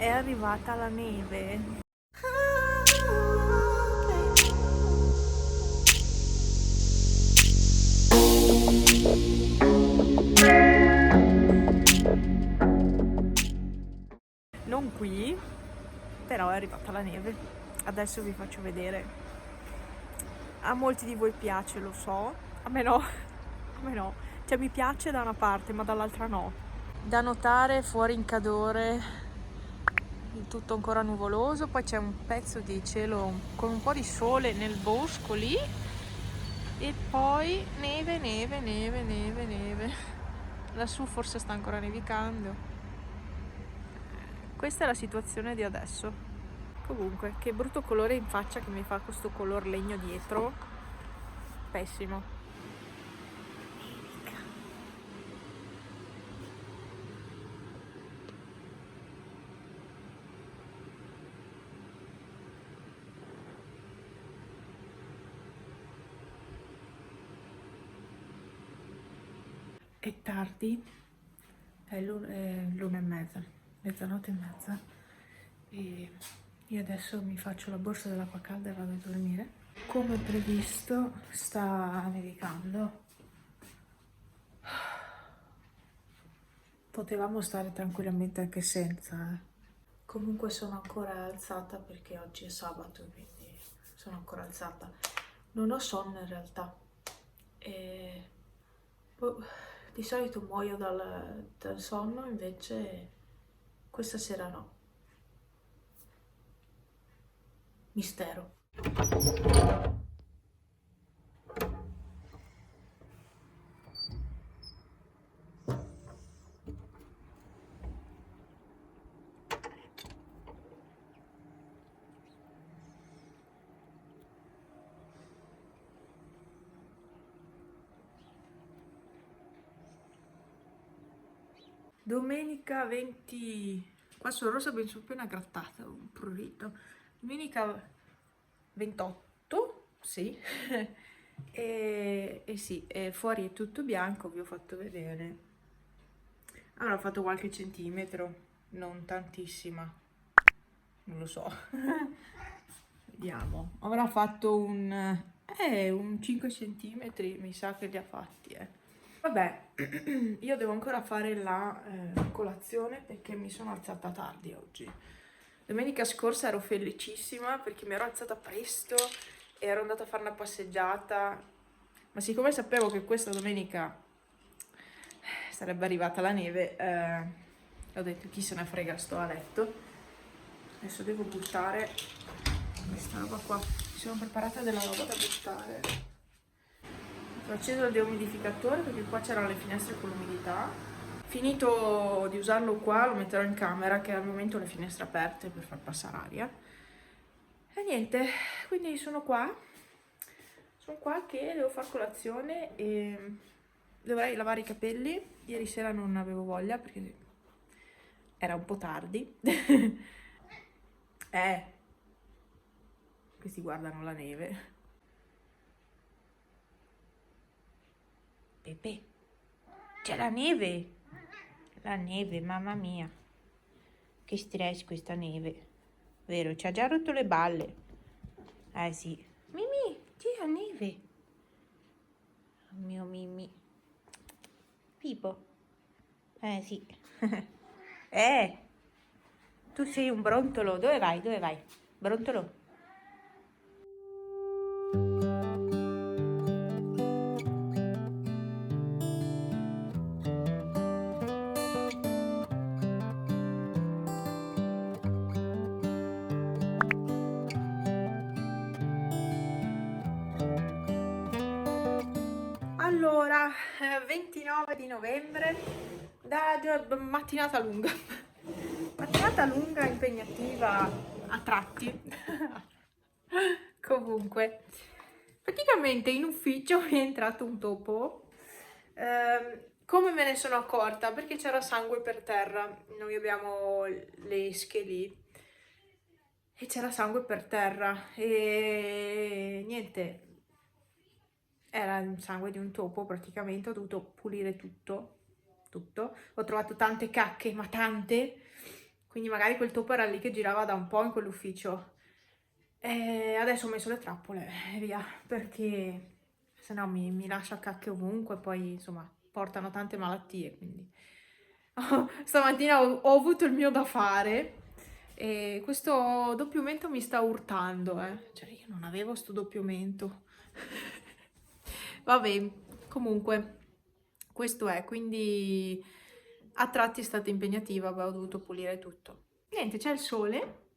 È arrivata la neve. Non qui, però è arrivata la neve. Adesso vi faccio vedere. A molti di voi piace, lo so. A me no. A me no. Cioè mi piace da una parte, ma dall'altra no. Da notare fuori in Cadore il tutto ancora nuvoloso, poi c'è un pezzo di cielo con un po' di sole nel bosco lì e poi neve, neve, neve, neve, neve. Lassù forse sta ancora nevicando. Questa è la situazione di adesso. Comunque, che brutto colore in faccia che mi fa questo color legno dietro. Pessimo. È tardi, è l'una e mezza, mezzanotte e mezza, e io adesso mi faccio la borsa dell'acqua calda e vado a dormire. Come previsto sta nevicando. Potevamo stare tranquillamente anche senza. Comunque sono ancora alzata perché oggi è sabato, quindi sono ancora alzata. Non ho sonno in realtà. E boh, di solito muoio dal sonno, invece questa sera no. Mistero. Domenica 20. Qua sono rosa ben appena grattata, un prurito. Domenica 28, sì. E sì, fuori è tutto bianco, vi ho fatto vedere. Allora, ho fatto qualche centimetro, non tantissima, non lo so. Vediamo. Avrà fatto un 5 centimetri, mi sa che li ha fatti, Vabbè, io devo ancora fare la colazione perché mi sono alzata tardi oggi. Domenica scorsa ero felicissima perché mi ero alzata presto e ero andata a fare una passeggiata, ma siccome sapevo che questa domenica sarebbe arrivata la neve, ho detto chi se ne frega, sto a letto. Adesso devo buttare questa roba qua. Mi sono preparata della roba da buttare. Ho acceso il deumidificatore perché qua c'erano le finestre con l'umidità. Finito di usarlo qua, lo metterò in camera che al momento ho le finestre aperte per far passare aria. E niente, quindi sono qua. Sono qua che devo fare colazione e dovrei lavare i capelli. Ieri sera non avevo voglia perché era un po' tardi. Questi guardano la neve. Pepe, c'è la neve! La neve, mamma mia. Che stress questa neve. Vero, ci ha già rotto le balle. Eh sì. Mimì, c'è la neve. Oh mio Mimì. Pipo. Eh sì. Eh, tu sei un brontolo. Dove vai? Dove vai? Brontolo. Allora, 29 di novembre, mattinata lunga. Mattinata lunga, impegnativa a tratti. Comunque, praticamente in ufficio mi è entrato un topo. Come me ne sono accorta? Perché c'era sangue per terra. Noi abbiamo le esche lì e c'era sangue per terra e niente, era il sangue di un topo praticamente. Ho dovuto pulire tutto. Ho trovato tante cacche, ma tante, quindi magari quel topo era lì che girava da un po' in quell'ufficio. E adesso ho messo le trappole e via, perché se no mi lascia cacche ovunque, poi insomma portano tante malattie, quindi stamattina ho avuto il mio da fare e questo doppiamento mi sta urtando, cioè io non avevo sto doppiamento. Vabbè, comunque questo è, quindi a tratti è stata impegnativa, ho dovuto pulire tutto. Niente, c'è il sole,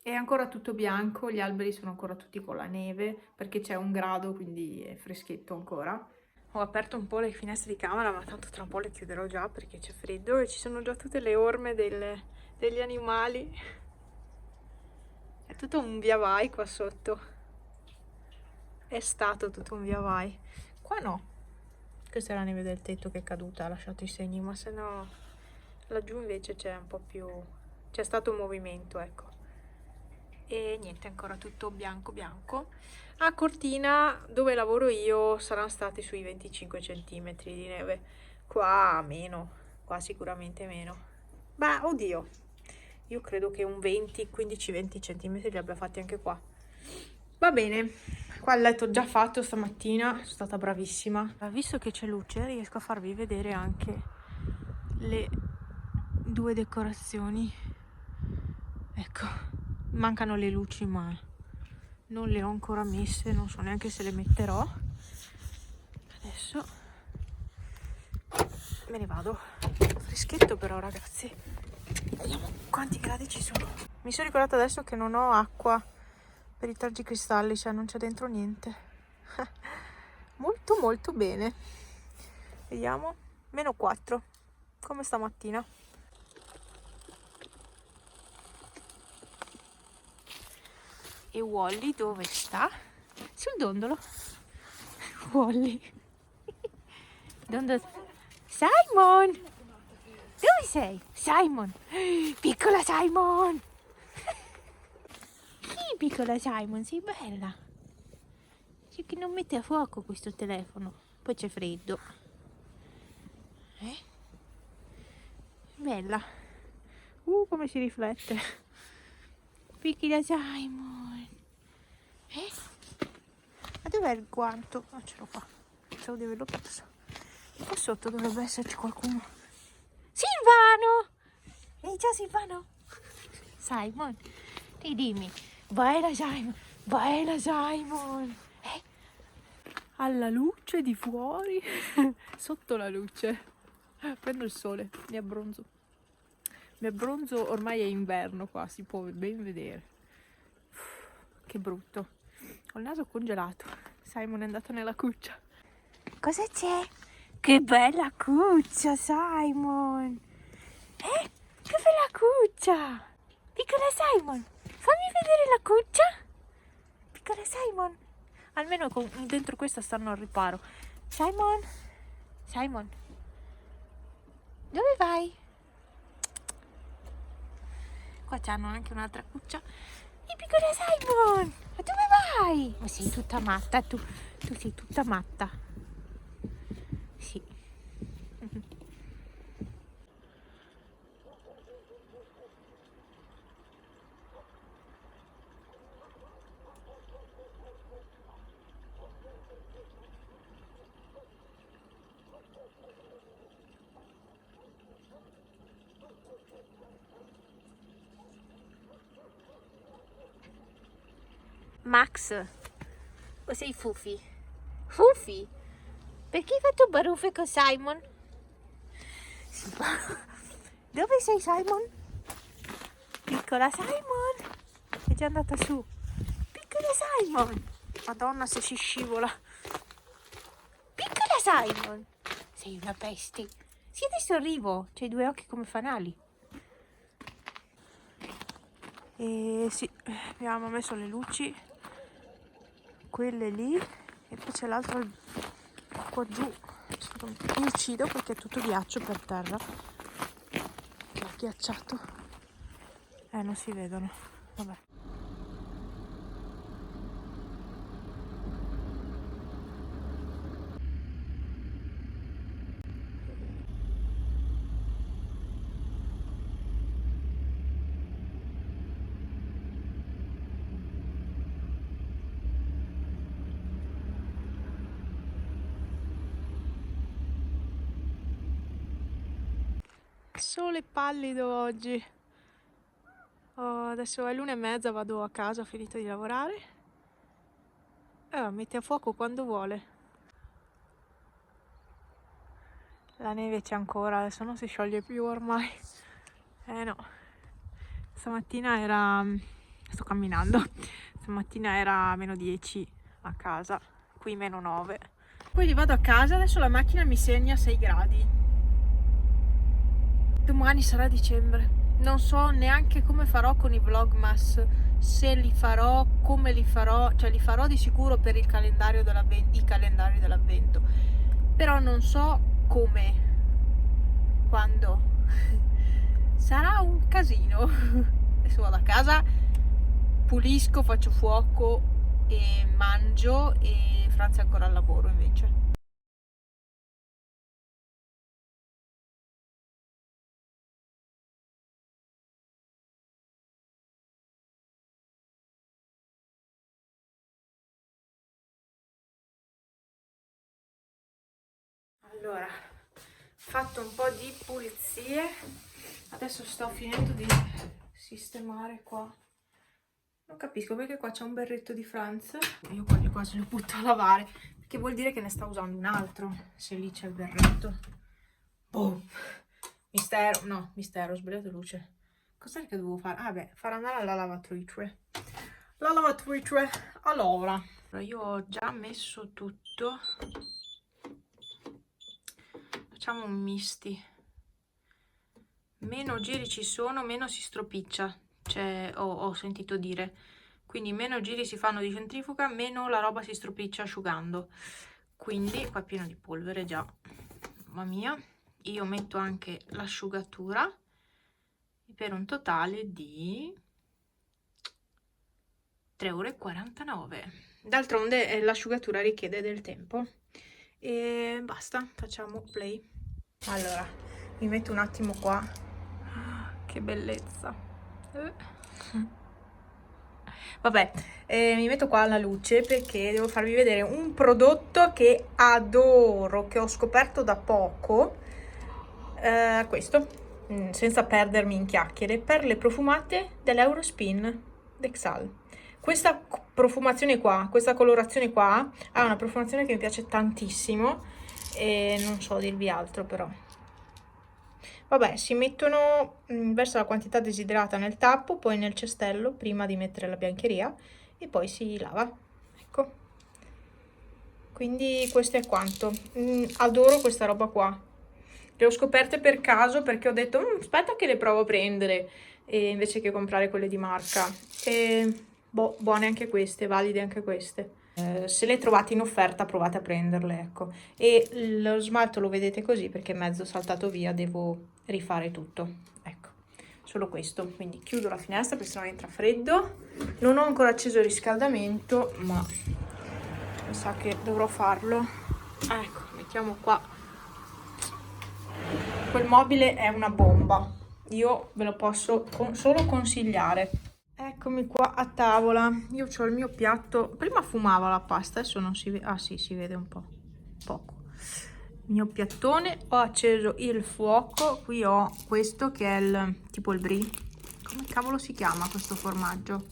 è ancora tutto bianco, gli alberi sono ancora tutti con la neve perché c'è 1 grado, quindi è freschetto ancora. Ho aperto un po' le finestre di camera, ma tanto tra un po' le chiuderò già perché c'è freddo e ci sono già tutte le orme degli animali. È tutto un via vai qua sotto. È stato tutto un via vai. Qua no. Questa è la neve del tetto che è caduta, ha lasciato i segni, ma se no laggiù invece c'è un po' più... c'è stato un movimento, ecco. E niente, ancora tutto bianco bianco. A Cortina, dove lavoro io, saranno stati sui 25 cm di neve. Qua meno, qua sicuramente meno. Ma oddio, io credo che un 20, 15-20 cm li abbia fatti anche qua. Va bene, qua il letto già fatto stamattina, sono stata bravissima. Visto che c'è luce, riesco a farvi vedere anche le 2 decorazioni. Ecco, mancano le luci, ma non le ho ancora messe, non so neanche se le metterò. Adesso me ne vado. Freschetto però, ragazzi. Vediamo quanti gradi ci sono. Mi sono ricordata adesso che non ho acqua per i tergicristalli, cioè non c'è dentro niente. Molto molto bene. Vediamo. -4, come stamattina. E Wally dove sta? Sul dondolo. Wally. Dondolo. Simon! Dove sei? Simon! Piccola Simon! Sì, piccola Simon, sei bella. C'è che non mette a fuoco questo telefono. Poi c'è freddo. Bella. Come si riflette. Piccola Simon. Ma dov'è il guanto? Ah, ce l'ho qua. Pensavo di averlo perso. Qua sotto dovrebbe esserci qualcuno. Silvano! Ehi, ciao Silvano! Simon, dimmi. Bella Simon, bella Simon. Alla luce di fuori, sotto la luce. Prendo il sole, mi abbronzo. Mi abbronzo, ormai è inverno qua, si può ben vedere. Che brutto. Ho il naso congelato. Simon è andato nella cuccia. Cosa c'è? Che bella cuccia, Simon! Che bella cuccia! Piccola Simon, fammi vedere la cuccia! Piccola Simon! Almeno dentro questa stanno al riparo. Simon? Simon? Dove vai? Qua c'hanno anche un'altra cuccia. Piccola Simon! Ma dove vai? Ma sei tutta matta, tu sei tutta matta. Sì. Max, o sei Fufi? Fufi? Perché hai fatto baruffe con Simon? Dove sei Simon? Piccola Simon! È già andata su. Piccola Simon! Madonna se si scivola. Piccola Simon! Sei una peste. Sì, adesso arrivo. C'hai 2 occhi come fanali. E sì, abbiamo messo le luci. Quelle lì. E poi c'è l'altro qua giù. Mi uccido perché è tutto ghiaccio per terra. È ghiacciato. Non si vedono. Vabbè. Sole pallido oggi. Oh, adesso è l'1:30, vado a casa, ho finito di lavorare. Mette a fuoco quando vuole. La neve c'è ancora, adesso non si scioglie più ormai. No. Stamattina era... sto camminando. Stamattina era -10 a casa, qui -9. Poi vado a casa, adesso la macchina mi segna 6 gradi. Domani sarà dicembre. Non so neanche come farò con i vlogmas, se li farò, come li farò, cioè li farò di sicuro per il calendario i calendari dell'avvento, però non so come, quando. Sarà un casino. Adesso vado a casa, pulisco, faccio fuoco e mangio, e Franz è ancora al lavoro invece. Allora, fatto un po' di pulizie, adesso sto finendo di sistemare qua. Non capisco perché qua c'è un berretto di Franz, io quasi quasi lo butto a lavare, perché vuol dire che ne sta usando un altro, se lì c'è il berretto. Boh, mistero, no, mistero, ho sbagliato luce. Cos'è che dovevo fare? Ah beh, far andare alla lavatrice. La lavatrice, allora io ho già messo tutto. Facciamo un misti. Meno giri ci sono, meno si stropiccia, cioè ho sentito dire. Quindi meno giri si fanno di centrifuga, meno la roba si stropiccia asciugando. Quindi qua è pieno di polvere già. Mamma mia. Io metto anche l'asciugatura per un totale di 3,49 €. D'altronde l'asciugatura richiede del tempo. E basta, facciamo play. Allora, mi metto un attimo qua. Che bellezza. Vabbè, mi metto qua alla luce perché devo farvi vedere un prodotto che adoro, che ho scoperto da poco. Questo, senza perdermi in chiacchiere, perle profumate dell'Eurospin Dexal. Questa profumazione qua, questa colorazione qua, ha una profumazione che mi piace tantissimo e non so dirvi altro però. Vabbè, si mettono verso la quantità desiderata nel tappo, poi nel cestello prima di mettere la biancheria e poi si lava. Ecco. Quindi questo è quanto. Adoro questa roba qua. Le ho scoperte per caso perché ho detto aspetta che le provo a prendere invece che comprare quelle di marca. E boh, buone anche queste, valide anche queste. Se le trovate in offerta provate a prenderle, ecco. E lo smalto lo vedete così perché è mezzo saltato via, devo rifare tutto, ecco, solo questo. Quindi chiudo la finestra perché sennò entra freddo. Non ho ancora acceso il riscaldamento, ma mi sa che dovrò farlo. Ecco, mettiamo qua. Quel mobile è una bomba, io ve lo posso solo consigliare. Eccomi qua a tavola, io ho il mio piatto, prima fumava la pasta, adesso non si vede, ah sì, si vede un po', poco. Il mio piattone, ho acceso il fuoco, qui ho questo che è tipo il brie, come cavolo si chiama questo formaggio?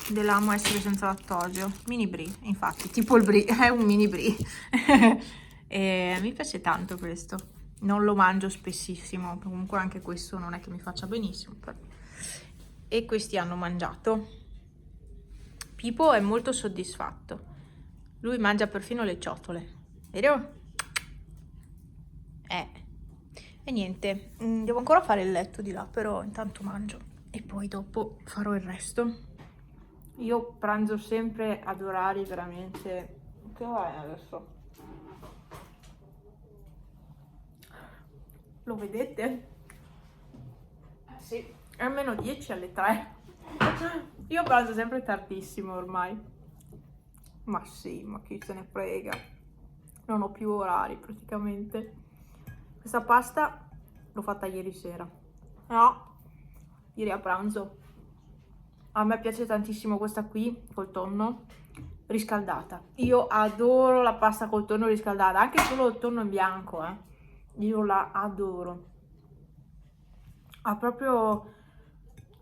Dell'Amo Essere Senza Lattosio, mini brie, infatti, tipo il brie, è un mini brie. E mi piace tanto questo, non lo mangio spessissimo, comunque anche questo non è che mi faccia benissimo, però. E questi hanno mangiato. Pipo è molto soddisfatto, lui mangia perfino le ciotole, vero? E niente, devo ancora fare il letto di là, però intanto mangio e poi dopo farò il resto. Io pranzo sempre ad orari veramente... Che ora è adesso? Lo vedete? Sì, è almeno 10 alle 3. Io pranzo sempre tardissimo ormai. Ma sì, ma chi se ne frega. Non ho più orari praticamente. Questa pasta l'ho fatta ieri sera. No, ieri a pranzo. A me piace tantissimo questa qui col tonno riscaldata. Io adoro la pasta col tonno riscaldata, anche solo il tonno in bianco, Io la adoro. ha proprio...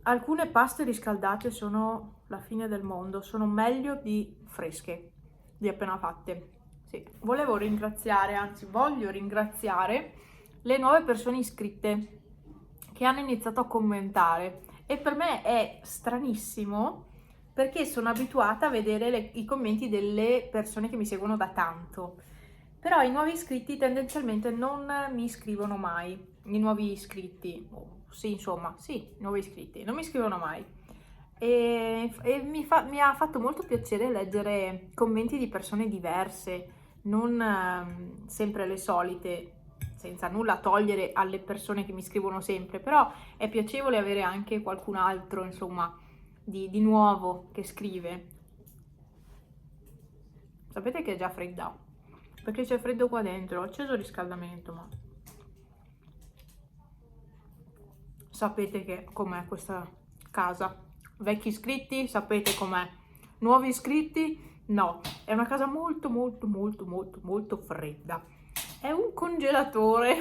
Alcune paste riscaldate sono la fine del mondo, sono meglio di fresche, di appena fatte. Sì, volevo ringraziare, anzi voglio ringraziare le nuove persone iscritte che hanno iniziato a commentare, e per me è stranissimo perché sono abituata a vedere i commenti delle persone che mi seguono da tanto, però i nuovi iscritti tendenzialmente non mi scrivono mai, i nuovi iscritti, sì insomma, sì, nuovi iscritti, non mi scrivono mai. E mi ha fatto molto piacere leggere commenti di persone diverse, non sempre le solite, senza nulla togliere alle persone che mi scrivono sempre, però è piacevole avere anche qualcun altro, insomma, di nuovo che scrive. Sapete che è già fredda, perché c'è freddo qua dentro, ho acceso il riscaldamento, ma sapete che com'è questa casa. Vecchi iscritti, sapete com'è. Nuovi iscritti, no. È una casa molto molto molto molto molto fredda. È un congelatore.